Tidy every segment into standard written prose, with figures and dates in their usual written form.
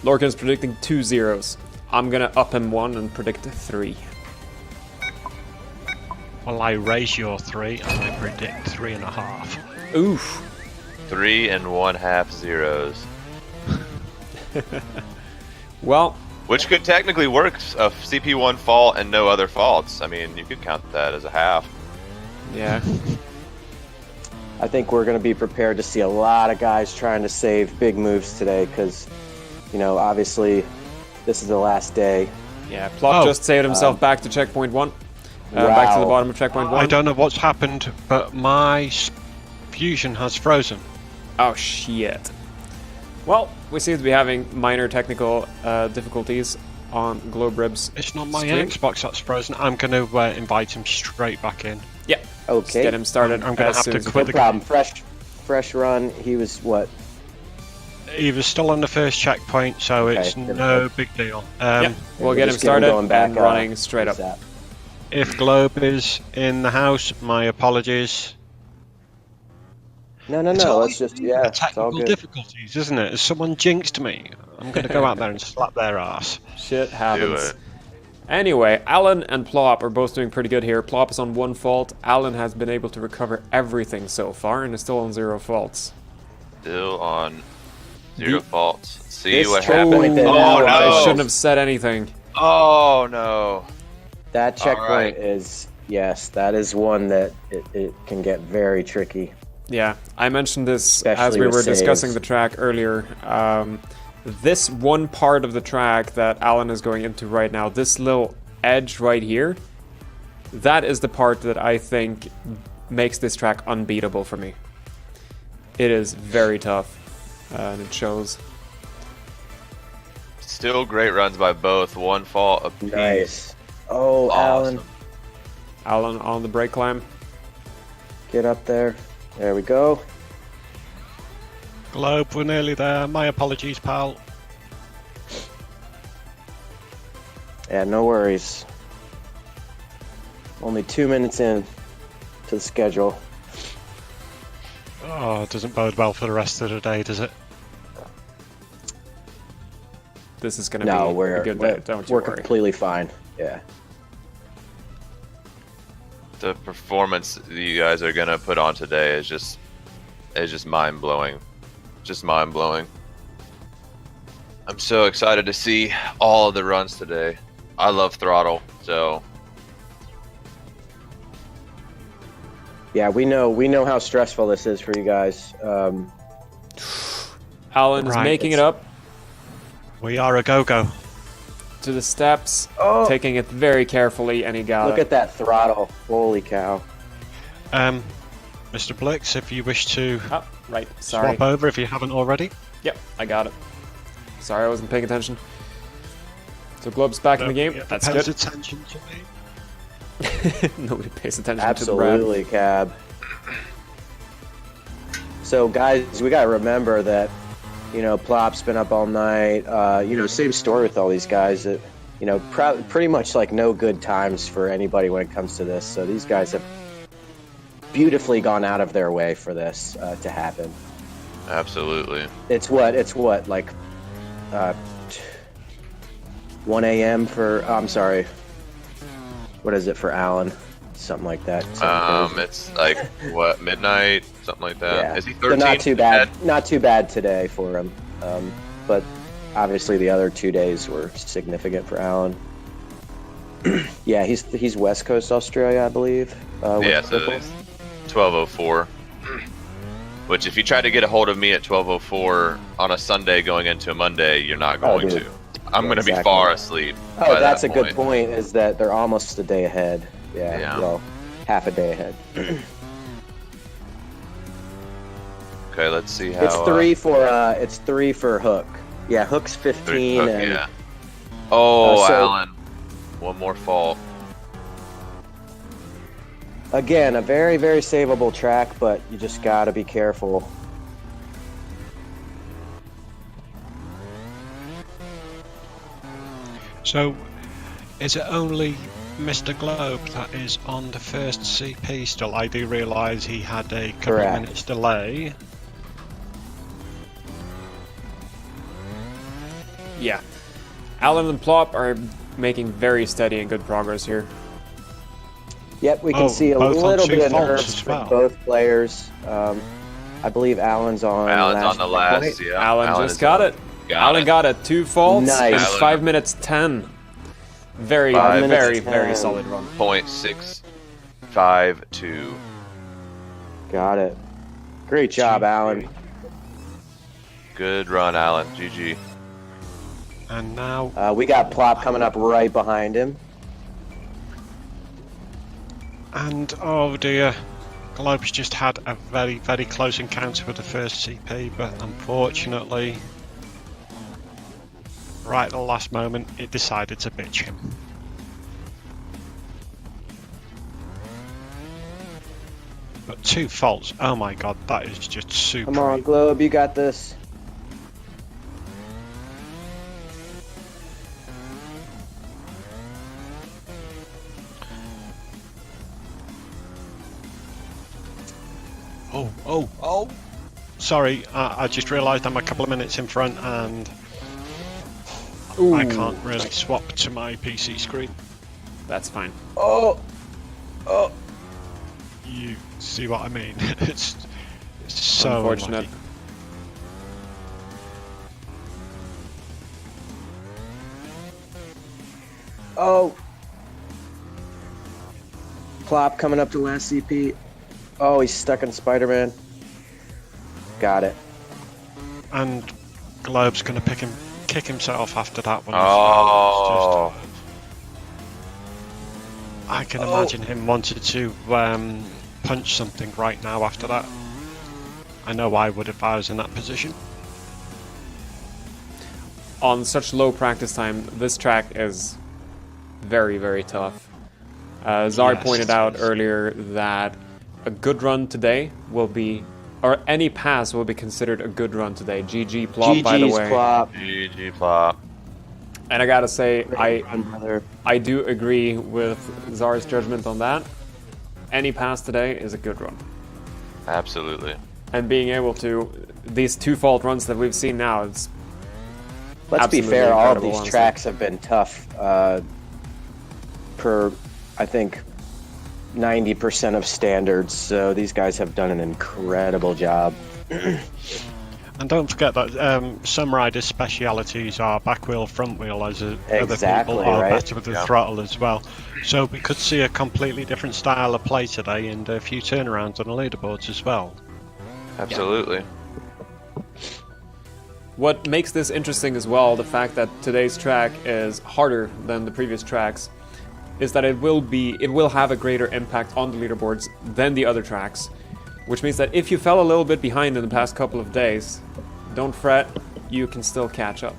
Lorcan's predicting 2 zeros. I'm gonna up him 1 and predict 3. Well, I raise your 3 and I predict 3.5. Oof. 3 1/2 zeros. Well, which could technically work a CP1 fault and no other faults. I mean, you could count that as a half. yeah. I think we're going to be prepared to see a lot of guys trying to save big moves today because, you know, obviously this is the last day. Yeah, Plop just saved himself back to checkpoint 1. Back to the bottom of checkpoint 1. I don't know what's happened, but my fusion has frozen. Oh, shit. Well, we seem to be having minor technical difficulties on GlobeRiB's It's not my stream. Xbox that's frozen. I'm going to invite him straight back in. Yeah. Okay. Let's get him started. I'm going to have to quit No problem. Fresh run. He was what? He was still on the first checkpoint, so Okay, it's no big deal. Yeah, we'll get him just get him started going back and up. running straight up. ASAP. If Globe is in the house, my apologies. No. It's all Let's just, yeah, it's all technical good. difficulties, isn't it? Someone jinxed me. I'm going to go out there and slap their ass. Shit Do happens. it. Anyway, Alan and Plop are both doing pretty good here. Plop is on 1 fault. Alan has been able to recover everything so far and is still on 0 faults. Still on 0 faults. Let's see This what checkpoint happens. that Oh Alan- I no! shouldn't have said anything. Oh no! That checkpoint right. is, yes, that is one that it can get very tricky. Yeah, I mentioned this as Especially we with were discussing saves. the track earlier. This one part of the track that Alan is going into right now, this little edge right here, that is the part that I think makes this track unbeatable for me. It is very tough, and it shows. Still great runs by both. 1 fault apiece. Nice. Oh, Awesome. Alan on the brake climb. Get up there. There we go. Globe, we're nearly there. My apologies, pal. Yeah, no worries. Only 2 minutes in to the schedule. Oh, it doesn't bode well for the rest of the day, does it? This is going to No, be we're a good day, don't you we're worry. completely fine. Yeah. The performance that you guys are gonna put on today is just mind blowing. Just mind blowing. I'm so excited to see all of the runs today. I love throttle, so Yeah, we know how stressful this is for you guys. Alan is Right, making it it's- up We are a go-go. to the steps, Oh. taking it very carefully, and he got Look it. at that throttle. Holy cow. Mr. Blix, if you wish to Oh, right, sorry. swap over if you haven't already. Yep, I got it. Sorry, I wasn't paying attention. So Globe's back in the game. Yeah, That's pays good. attention to me. Nobody pays attention Absolutely, Cab. So, guys, we got to remember that, you know, Plop's been up all night. You know, same story with all these guys. That, you know, pretty much like no good times for anybody when it comes to this. So these guys have beautifully gone out of their way for this to happen. absolutely. It's what, like 1 a.m. for, I'm sorry, what is it for Alan? Something like that. Something crazy. It's like what, midnight, something like that. Yeah. Is he So 13? not too bad. Not too bad today for him. But obviously the other 2 days were significant for Alan. Yeah, he's West Coast Australia, I believe. Yeah, with so Ripple. it's 12:04. Which, if you try to get a hold of me at 12:04 on a Sunday going into a Monday, you're not going dude. to. I'm going to be Exactly. far asleep. Oh, by that's that a good point. Is that they're almost a day ahead? Yeah. Yeah. Well, half a day ahead. Okay, let's see how. It's three for Hook. Yeah, Hook's 15. Hook, and yeah. Oh, so- Alan. One more fault. again, a very, very savable track, but you just gotta be careful. So, is it only Mr. Globe that is on the first CP still? I do realise he had a couple Correct. of minutes delay. Yeah. Alan and Plop are making very steady and good progress here. Yep, we can see a both on little two bit of faults nerves as for well. both players. I believe Alan's on the last. point. Yeah. Alan just is got on. it. Alan got it. 2 faults Nice. in Alan. 5 minutes 10. Very, 5 minutes very, 10. very solid run. .652. Got it. Great job, Alan. Good run, Alan. GG. And now We got Plop coming up right behind him. And oh dear, Globe's just had a very, very close encounter with the first CP, but unfortunately, right at the last moment, it decided to bitch him. But 2 faults, oh my god, that is just super. Come on, Globe, you got this. Oh! Sorry, I just realised I'm a couple of minutes in front and Ooh, I can't really swap to my PC screen. that's fine. Oh! You see what I mean? It's so Unfortunate. unlucky. Oh! Plop coming up to last CP. Oh, he's stuck in Spider-Man. Got it. And Globe's gonna kick himself after that one. Oh. It's just- I can imagine him wanting to punch something right now after that. I know I would if I was in that position. On such low practice time, this track is very, very tough. Zar Yes, pointed it out is. earlier that a good run today will be, or any pass will be considered a good run today. GG Plop, by the GG's way. Plop. GG Plop. And I gotta say, Great run, brother. I do agree with Zar's judgment on that. Any pass today is a good run. Absolutely. And being able to, these 2 fault runs that we've seen now, it's Let's be absolutely fair, all of incredible, these honestly. tracks have been tough. Per, I think, 90% of standards. So these guys have done an incredible job. And don't forget that some riders' specialities are back wheel, front wheel, as other Exactly, people are right. better with the throttle as well. So we could see a completely different style of play today and a few turnarounds on the leaderboards as well. Absolutely. What makes this interesting as well, the fact that today's track is harder than the previous tracks, is that it will have a greater impact on the leaderboards than the other tracks, which means that if you fell a little bit behind in the past couple of days, don't fret, you can still catch up.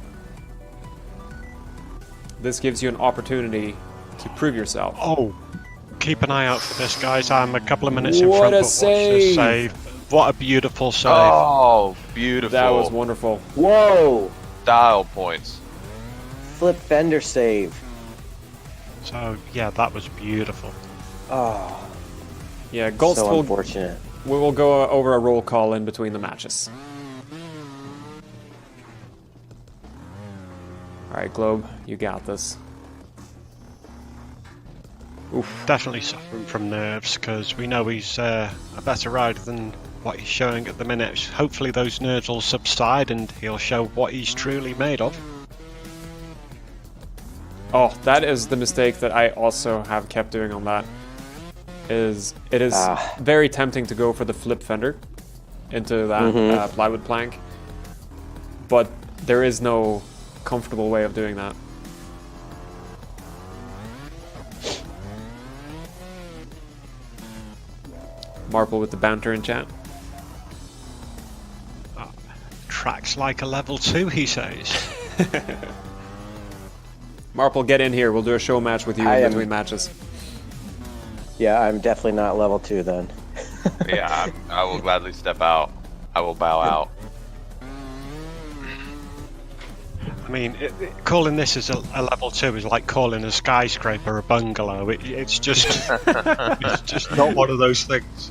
This gives you an opportunity to prove yourself. Oh, keep an eye out for this, guys. I'm a couple of minutes in What front, a but watch this save. What a beautiful save. Oh, beautiful. That was wonderful. Whoa! Dial points. Flip fender save. So, yeah, that was beautiful. Oh, Yeah, Ghost so will, unfortunate. we will go over a roll call in between the matches. Alright, Globe, you got this. Oof. Definitely suffering from nerves because we know he's a better rider than what he's showing at the minute. Hopefully those nerves will subside and he'll show what he's truly made of. Oh, that is the mistake that I also have kept doing on that. It is very tempting to go for the flip fender into that plywood plank, but there is no comfortable way of doing that. Marple with the banter in chat. Tracks like a level 2, he says. Marple, get in here. We'll do a show match with you I in am- between matches. Yeah, I'm definitely not level 2 then. Yeah, I will gladly step out. I will bow out. I mean, calling this as a level 2 is like calling a skyscraper a bungalow. It's just it's just not one of those things.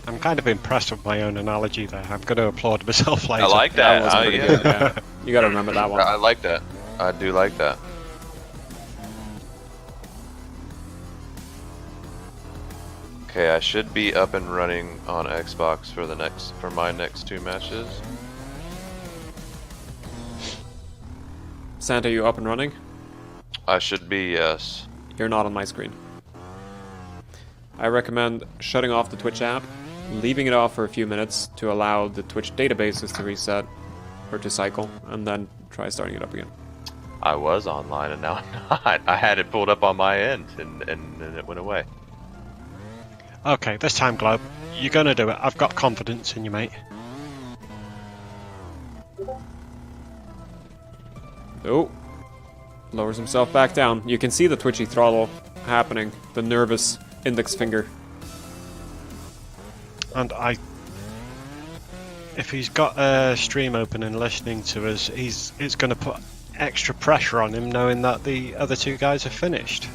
I'm kind of impressed with my own analogy there. I'm going to applaud myself later. I like that. was pretty yeah. good. Yeah. You got to remember that one. I like that. I do like that. Okay, I should be up and running on Xbox for my next 2 matches. Santa, you up and running? I should be, yes. You're not on my screen. I recommend shutting off the Twitch app, leaving it off for a few minutes to allow the Twitch databases to reset or to cycle, and then try starting it up again. I was online and now I'm not. I had it pulled up on my end and it went away. Okay, this time, Globe, you're going to do it. I've got confidence in you, mate. Oh, lowers himself back down. You can see the twitchy throttle happening, the nervous index finger. And if he's got a stream open and listening to us, it's going to put extra pressure on him knowing that the other 2 guys have finished.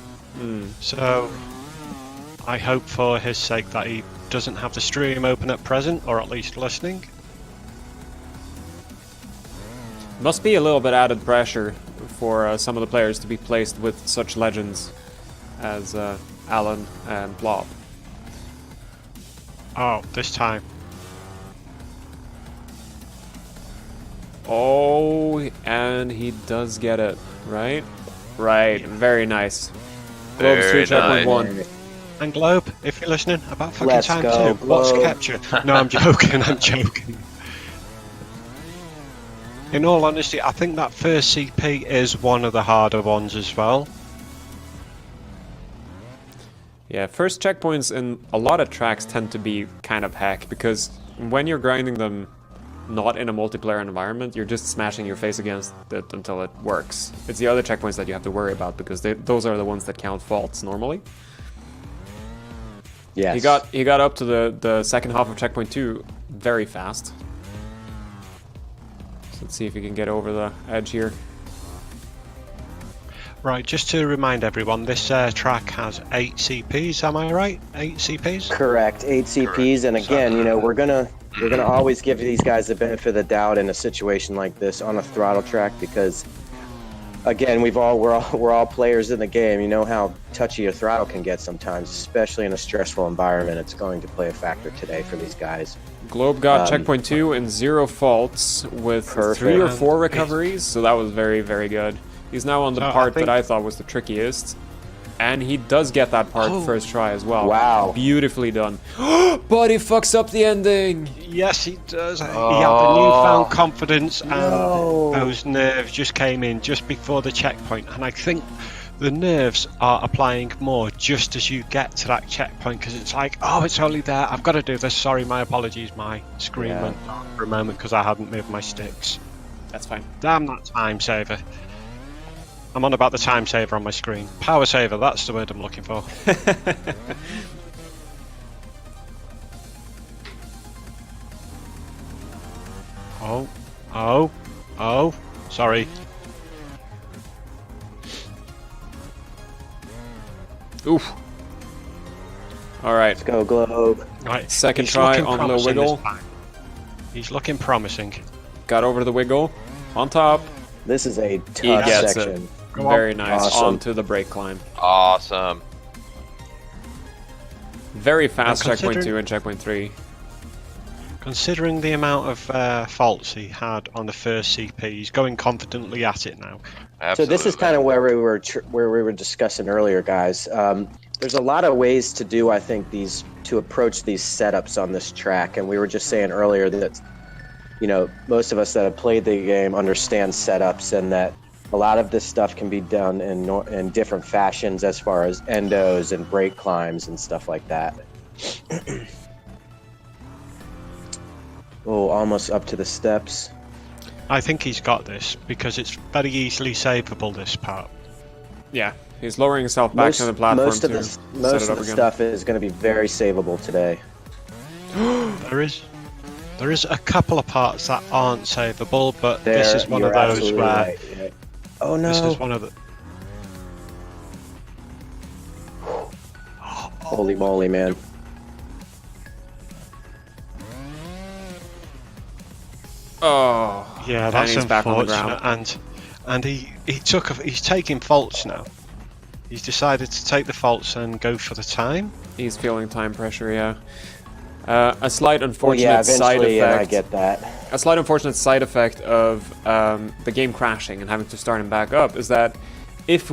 So I hope for his sake that he doesn't have the stream open at present, or at least listening. Must be a little bit added pressure for some of the players to be placed with such legends as Alan and Plop. Oh, this time. Oh, and he does get it, right? Right, very nice. Globe's Very 3 checkpoint nice. 1. And Globe, if you're listening, about fucking Let's time go, 2. What's Globe. kept you? No, I'm joking, I'm joking. In all honesty, I think that first CP is one of the harder ones as well. Yeah, first checkpoints in a lot of tracks tend to be kind of hack, because when you're grinding them not in a multiplayer environment, you're just smashing your face against it until it works. It's the other checkpoints that you have to worry about, because those are the ones that count faults normally. Yes. He got up to the second half of checkpoint 2 very fast. So let's see if he can get over the edge here. Right, just to remind everyone, this track has 8 CPs, am I right? 8 CPs? Correct, 8 CPs, and again, you know, we're gonna always give these guys the benefit of the doubt in a situation like this on a throttle track, because again, we're all players in the game. You know how touchy a throttle can get sometimes, especially in a stressful environment. It's going to play a factor today for these guys. Globe got checkpoint 2 and 0 faults with Perfect. 3 or 4 recoveries, so that was very, very good. He's now on the part that I thought was the trickiest. And he does get that part first try as well. Wow. Beautifully done. But he fucks up the ending. Yes, he does. He had the newfound confidence, and those nerves just came in just before the checkpoint. And I think the nerves are applying more just as you get to that checkpoint, because it's like, oh, it's only there. I've got to do this. Sorry, my apologies. My screen went dark for a moment because I hadn't moved my sticks. That's fine. Damn that time saver. I'm on about the time saver on my screen. Power saver, that's the word I'm looking for. Oh, sorry. Oof. Alright. Let's go, Globe. Right, Second he's try looking on the promising wiggle. this time. He's looking promising. Got over the wiggle. On top. This is a He tough gets section. it. Very nice. Awesome. Onto the brake climb. Awesome. Very fast And checkpoint considering- 2 and checkpoint 3. Considering the amount of faults he had on the first CP, he's going confidently at it now. Absolutely. So this is kind of where we were discussing earlier, guys. There's a lot of ways to do, I think, to approach these setups on this track, and we were just saying earlier that, you know, most of us that have played the game understand setups, and that a lot of this stuff can be done in different fashions as far as endos and brake climbs and stuff like that. Oh, almost up to the steps. I think he's got this because it's very easily savable, this part. Yeah. He's lowering himself back to the platform most of to the set most it of up the again. stuff is going to be very savable today. There is a couple of parts that aren't savable, but There, this is one of you're those absolutely where right, yeah. Oh no! this is one of the. Holy moly, man! Oh, Yeah, that's he's back on the unfortunate. ground. And he's taking faults now. He's decided to take the faults and go for the time. He's feeling time pressure, yeah. A slight unfortunate yeah, side eventually, effect. I get that. A slight unfortunate side effect of the game crashing and having to start him back up is that if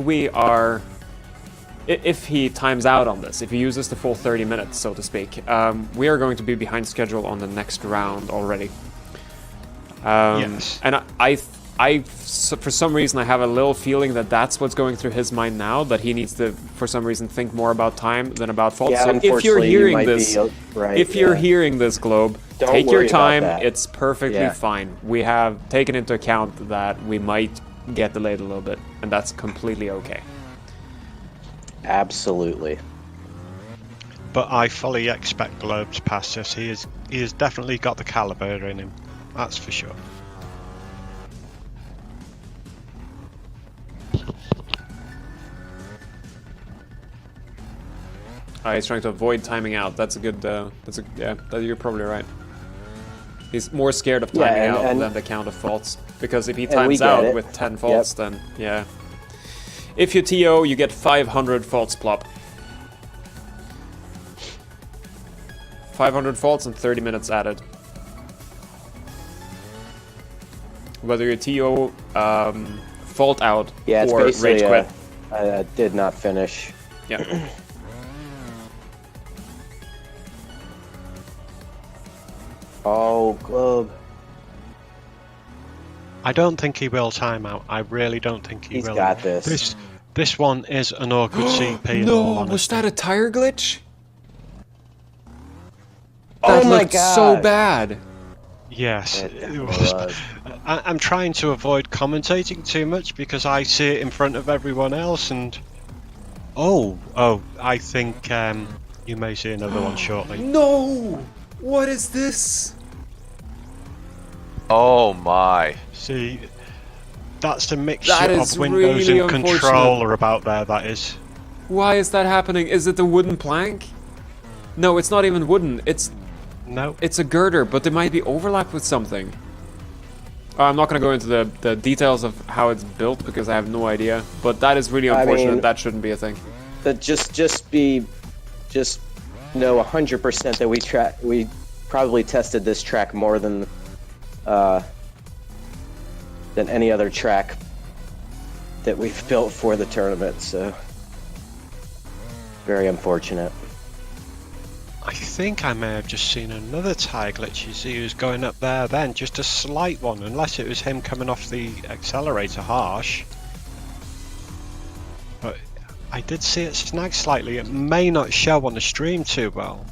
he times out on this, if he uses the full 30 minutes, so to speak, we are going to be behind schedule on the next round already. Yes. And for some reason, I have a little feeling that that's what's going through his mind now, that he needs to, for some reason, think more about time than about faults. Yeah, so if you're unfortunately, you hearing might this, be right, if you're hearing this, Globe, Don't take your worry about time. that. It's perfectly Yeah. fine. We have taken into account that we might get delayed a little bit, and that's completely okay. Absolutely. But I fully expect Globe to pass this. He has definitely got the caliber in him. That's for sure. He's trying to avoid timing out. That's a good. You're probably right. He's more scared of timing Yeah, out and- than the count of faults, because if he we times get out it. with 10 faults, then yeah. If you TO, you get 500 faults plop. 500 faults and 30 minutes added. Whether you TO, fault out, Yeah, it's or basically rage quit. I did not finish. Yeah. Oh, Globe. I don't think he will time out. I really don't think he He's will. got this. This one is an awkward CP. in all No, was honesty. that a tire glitch? Oh That my looked so God. bad. Yes. It it definitely was. was. I'm trying to avoid commentating too much because I see it in front of everyone else, and I think you may see another one shortly. No! What is this? Oh my. See, that's the mixture That is of Windows really and unfortunate. controller about there. That is. Why is that happening? Is it the wooden plank? No, it's not even wooden. No. It's a girder, but there might be overlap with something. I'm not going to go into the details of how it's built because I have no idea. But that is really I unfortunate. mean- That shouldn't be a thing. That just know 100% that we probably tested this track more than any other track that we've built for the tournament. So very unfortunate. I think I may have just seen another tire glitch. You see, he was going up there then, just a slight one, unless it was him coming off the accelerator harsh. But I did see it snag slightly. It may not show on the stream too well.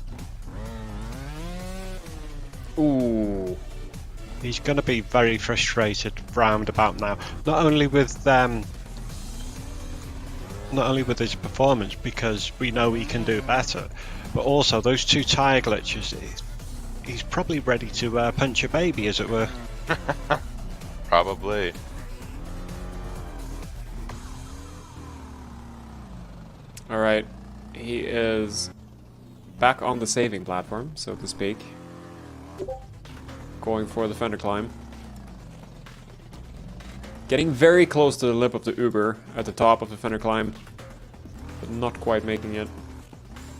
Ooh. He's going to be very frustrated roundabout now. Not only with his performance, because we know he can do better, but also those two tire glitches. He's probably ready to punch a baby, as it were. Probably. All right. He is back on the saving platform, so to speak. Going for the fender climb. Getting very close to the lip of the Uber at the top of the fender climb, but not quite making it.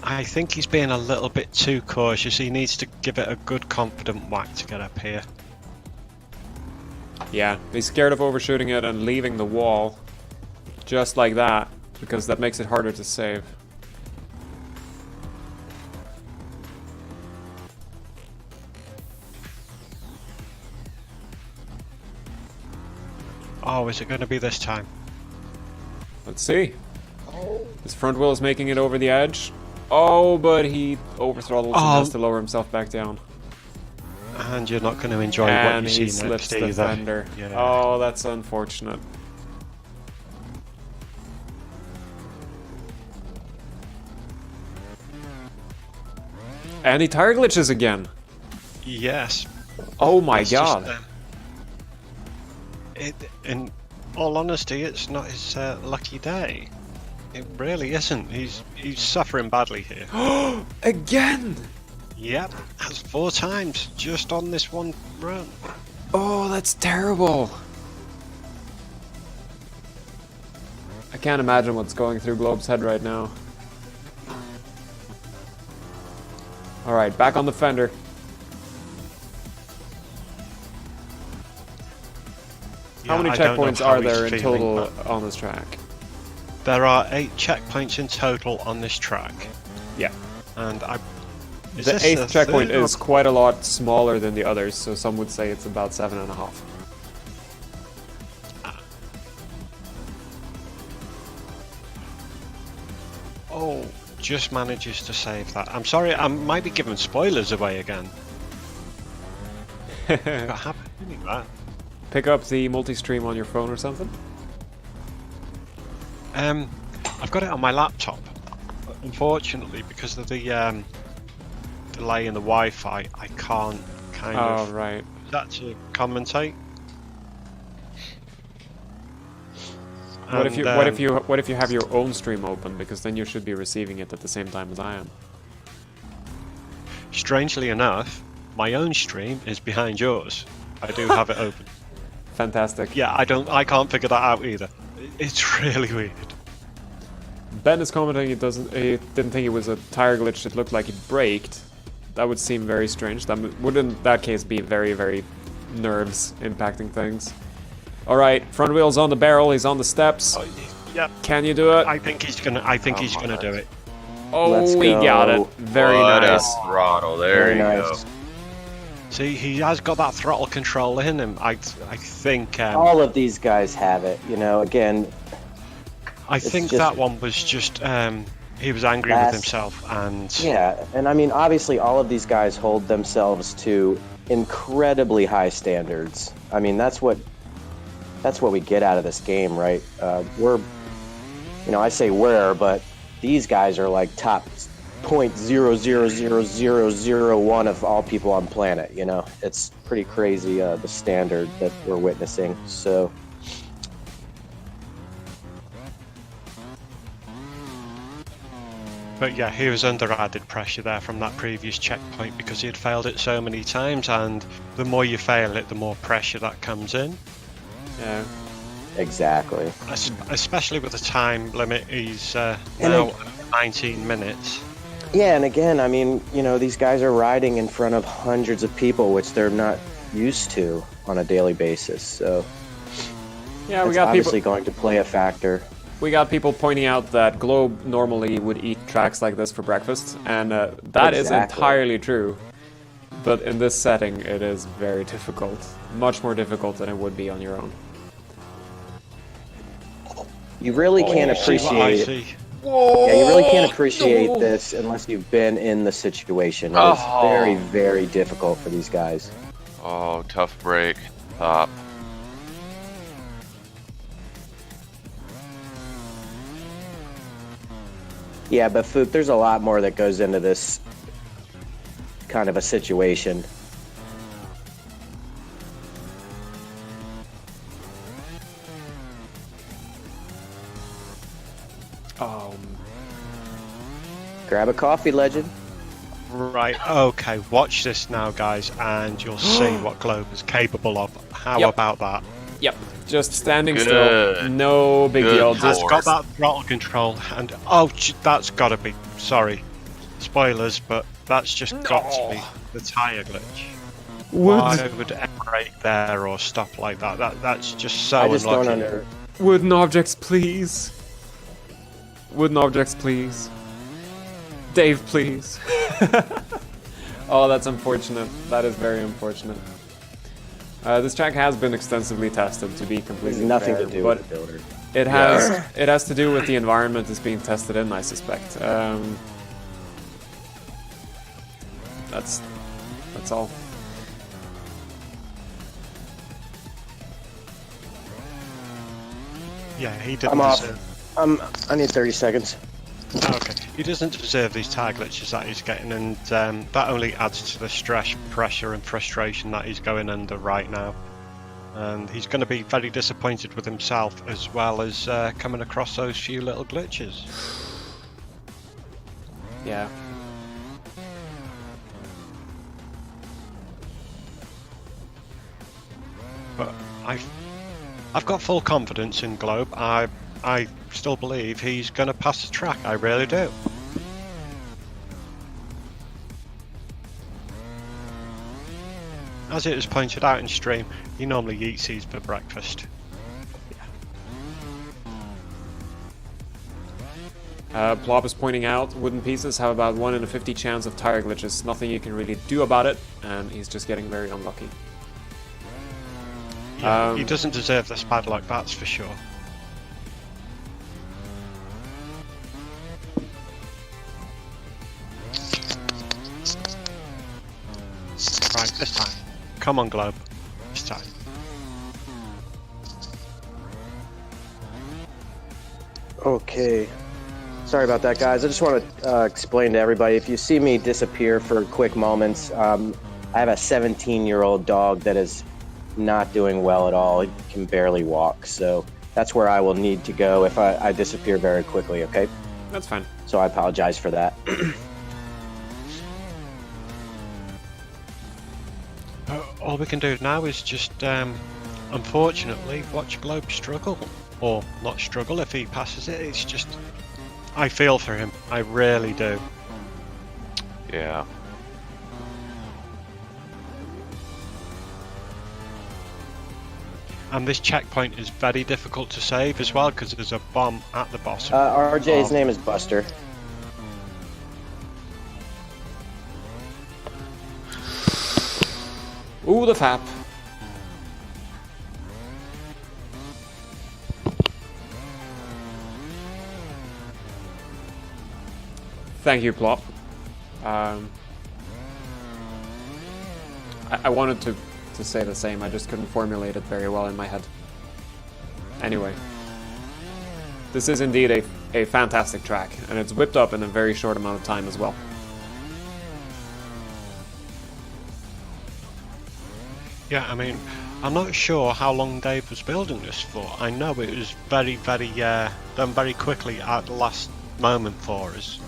I think he's being a little bit too cautious. He needs to give it a good confident whack to get up here. Yeah, he's scared of overshooting it and leaving the wall just like that, because that makes it harder to save. Oh, is it going to be this time? Let's see. His front wheel is making it over the edge. Oh, but he overthrottles and has to lower himself back down. And you're not going to enjoy And what he you see slips next the either. fender. Yeah. Oh, that's unfortunate. And he tire glitches again. Yes. Oh my It's just, god. In all honesty, it's not his lucky day. It really isn't. He's suffering badly here. Again! Yep, that's 4 times just on this one run. Oh, that's terrible. I can't imagine what's going through Globe's head right now. Alright, back on the fender. How many checkpoints are there in total on this track? There are 8 checkpoints in total on this track. Yeah. And the 8th checkpoint is quite a lot smaller than the others, so some would say it's about 7.5. Oh, just manages to save that. I'm sorry, I might be giving spoilers away again. Got happy doing that. Pick up the multi-stream on your phone or something? I've got it on my laptop. Unfortunately, because of the delay in the Wi-Fi, I can't kind of right. that to commentate. What if you have your own stream open, because then you should be receiving it at the same time as I am. Strangely enough, my own stream is behind yours. I do have it open. Fantastic. Yeah, I can't figure that out either. It's really weird. Ben is commenting he didn't think it was a tire glitch, it looked like it braked. That would seem very strange. That would in that case be very, very nerves impacting things. Alright, front wheel's on the barrel, he's on the steps. Oh, yep. Can you do it? I think he's gonna do it. Oh, we got it. Very nice. Throttle, there you go. See, he has got that throttle control in him. I think all of these guys have it. You know, again. I think that one was just he was angry with himself, and yeah, and I mean, obviously, all of these guys hold themselves to incredibly high standards. I mean, that's what we get out of this game, right? We're, you know, I say we're, but these guys are like top 0.0000001 of all people on planet. You know, it's pretty crazy the standard that we're witnessing. So. But yeah, he was under added pressure there from that previous checkpoint because he had failed it so many times, and the more you fail it, the more pressure that comes in. Yeah. Exactly. Especially with the time limit, he's now 19 minutes. Yeah, and again, I mean, you know, these guys are riding in front of hundreds of people, which they're not used to on a daily basis. So yeah, we got obviously people going to play a factor. We got people pointing out that Globe normally would eat tracks like this for breakfast, and that is entirely true. But in this setting, it is very difficult. Much more difficult than it would be on your own. You really can't appreciate it. Yeah, you really can't appreciate this unless you've been in the situation. It's very, very difficult for these guys. Oh, tough break. Top. Yeah, but Fook, there's a lot more that goes into this kind of a situation. Grab a coffee, legend. Right, okay, watch this now, guys, and you'll see what Globe is capable of. How about that? Yep, just standing still, no big deal. Just got that throttle control, and that's gotta be, sorry, spoilers, but that's just got to be the tyre glitch. Why would it brake there or stop like that? That's just so I just unlucky. don't under. Wooden objects, please. Wooden objects, please. Dave, please. Oh, that's unfortunate. That is very unfortunate. This track has been extensively tested, to be completely There's nothing fair, to do but with the builder. it has to do with the environment it's being tested in, I suspect. That's all. Yeah, he didn't I'm off. deserve. I need 30 seconds. Okay, he doesn't deserve these tire glitches that he's getting, and that only adds to the stress, pressure, and frustration that he's going under right now. And he's going to be very disappointed with himself, as well as coming across those few little glitches. Yeah. but I've got full confidence in Globe. I still believe he's going to pass the track. I really do. As it was pointed out in stream, he normally eats these for breakfast. Plop is pointing out wooden pieces have about 1 in a 50 chance of tire glitches. Nothing you can really do about it, and he's just getting very unlucky. Yeah, he doesn't deserve this bad luck, that's for sure. Right, this time. Come on, Globe. This time. Okay. Sorry about that, guys. I just want to explain to everybody, if you see me disappear for quick moments, I have a 17-year-old dog that is not doing well at all. He can barely walk, so that's where I will need to go if I disappear very quickly, okay? That's fine. So I apologize for that. All we can do now is just, unfortunately, watch Globe struggle. Or not struggle if he passes it, it's just... I feel for him, I really do. Yeah. And this checkpoint is very difficult to save as well, because there's a bomb at the bottom. RJ's name is Buster. Ooh, the fap. Thank you, Plop. I wanted to say the same, I just couldn't formulate it very well in my head. Anyway. This is indeed a fantastic track, and it's whipped up in a very short amount of time as well. Yeah, I mean, I'm not sure how long Dave was building this for. I know it was very, done very quickly at the last moment for us.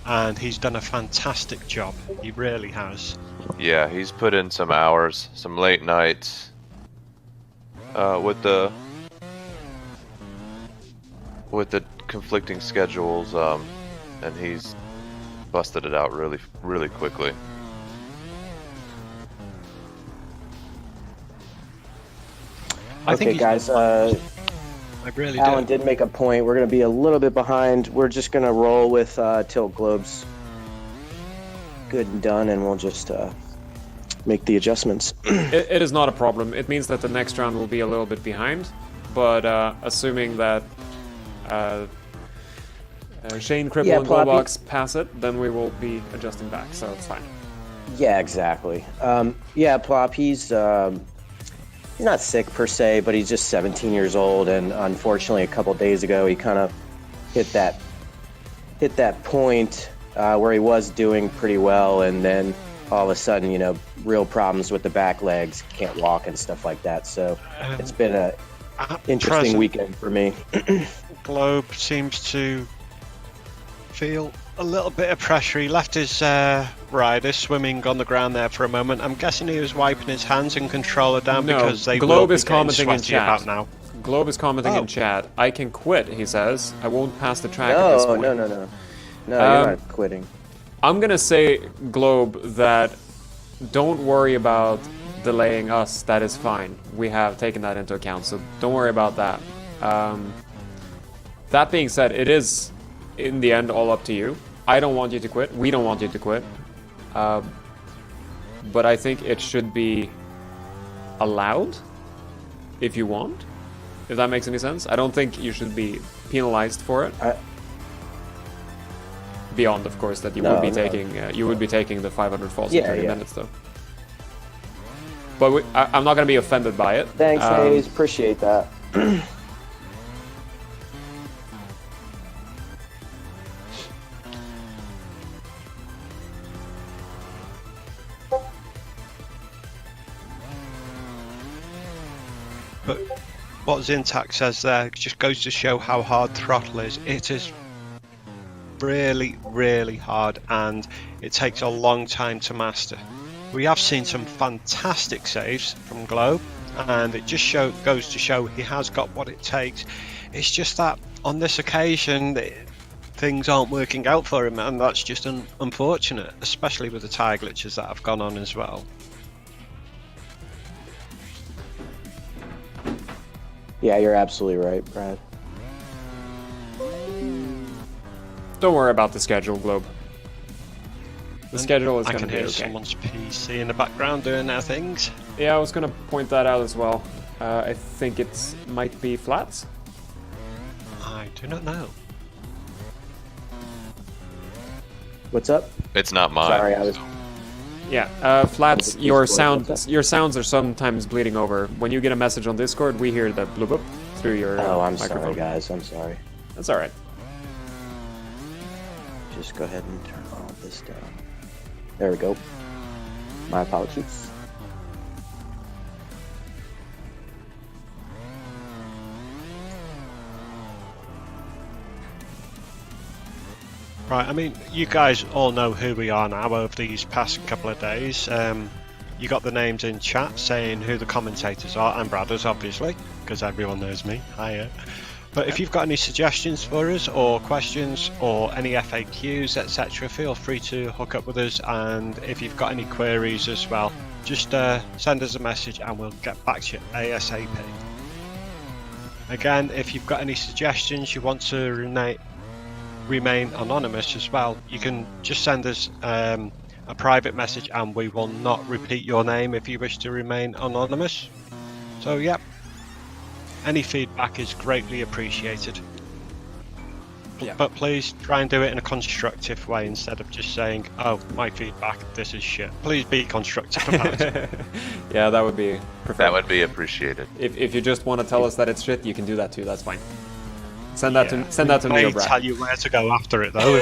And he's done a fantastic job. He really has. Yeah, he's put in some hours, some late nights, with the conflicting schedules, and he's busted it out really, really quickly. Okay, guys. I really Alan do. did make a point. We're going to be a little bit behind. We're just going to roll with till Globe's good and done, and we'll just make the adjustments. It is not a problem. It means that the next round will be a little bit behind, but assuming that Shane, Cripple, and Glowbox pass it, then we will be adjusting back, so it's fine. Yeah, exactly. Yeah, Plop, he's not sick per se, but he's just 17 years old, and unfortunately a couple days ago he kind of hit that point where he was doing pretty well, and then all of a sudden, you know, real problems with the back legs, can't walk and stuff like that. So it's been a interesting weekend for me. Globe seems to feel a little bit of pressure. He left his rider swimming on the ground there for a moment. I'm guessing he was wiping his hands and controller down because they Globe will is be getting commenting in sweaty chat. about now. Globe is commenting in chat. I can quit, he says. I won't pass the track at this point. No, you're not quitting. I'm gonna say, Globe, that don't worry about delaying us. That is fine. We have taken that into account, so don't worry about that. That being said, it is, in the end, all up to you. I don't want you to quit. We don't want you to quit. But I think it should be allowed if you want. If that makes any sense. I don't think you should be penalized for it. Beyond, of course, that you would be taking the 500 falls in 30 minutes, though. But I'm not going to be offended by it. Thanks, Hayes. Appreciate that. But what Zintac says there just goes to show how hard throttle is. It is really, really hard, and it takes a long time to master. We have seen some fantastic saves from Globe, and it just goes to show he has got what it takes. It's just that on this occasion, things aren't working out for him, and that's just unfortunate, especially with the tire glitches that have gone on as well. Yeah, you're absolutely right, Brad. Don't worry about the schedule, Globe. The schedule is I going to can be hear okay. someone's PC in the background doing their things. Yeah, I was going to point that out as well. I think it might be Flats. I do not know. What's up? It's not mine. Sorry, I was. Yeah, Flats, Discord, your what's sounds are sometimes bleeding over. When you get a message on Discord, we hear the bloop bloop through your Oh, I'm microphone. sorry, guys. I'm sorry. That's all right. Just go ahead and turn all this down. There we go. My apologies. Right, I mean, you guys all know who we are now over these past couple of days. You got the names in chat saying who the commentators are. I'm Bradders, obviously, because everyone knows me. Hiya. But if you've got any suggestions for us, or questions, or any FAQs, etc., feel free to hook up with us. And if you've got any queries as well, just send us a message and we'll get back to you ASAP. Again, if you've got any suggestions, you want to remain anonymous as well, you can just send us a private message and we will not repeat your name if you wish to remain anonymous. So yeah, any feedback is greatly appreciated. Yeah. But please try and do it in a constructive way instead of just saying, oh, my feedback, this is shit. Please be constructive about it. Yeah, that would be preferred. That would be appreciated. If you just want to tell us that it's shit, you can do that too. That's fine. Send that to me or May Brad. tell you where to go after it though.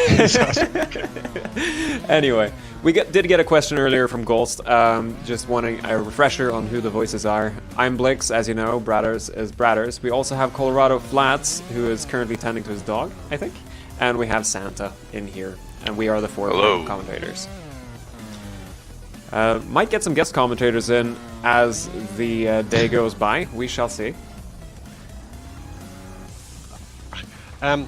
Anyway, we did get a question earlier from Ghost, just wanting a refresher on who the voices are. I'm Blix, as you know. Bradders is Bradders. We also have Flats, who is currently tending to his dog, I think, and we have Santa in here, and we are the four commentators. Might get some guest commentators in as the day goes by. We shall see. Can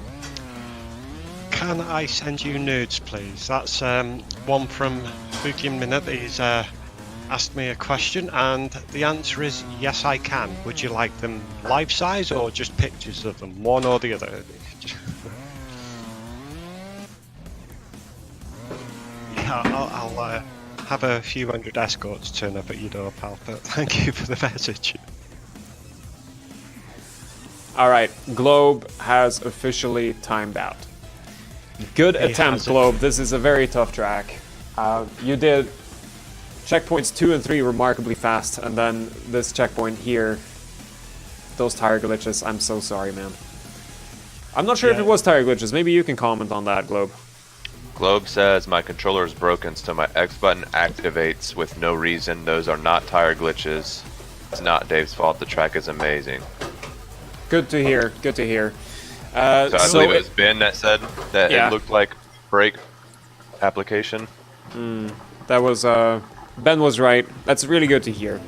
I send you nudes, please? That's one from FookinMineh. He's asked me a question, and the answer is yes, I can. Would you like them life size or just pictures of them? One or the other? Yeah, I'll have a few hundred escorts turn up at your door, pal, but thank you for the message. Alright, Globe has officially timed out. Good attempt, Globe. This is a very tough track. You did checkpoints 2 and 3 remarkably fast, and then this checkpoint here, those tire glitches, I'm so sorry, man. I'm not sure if it was tire glitches. Maybe you can comment on that, Globe. Globe says my controller is broken, so my X button activates with no reason. Those are not tire glitches. It's not Dave's fault. The track is amazing. Good to hear. Good to hear. So I believe it was Ben that said that it looked like brake application. That was Ben was right. That's really good to hear.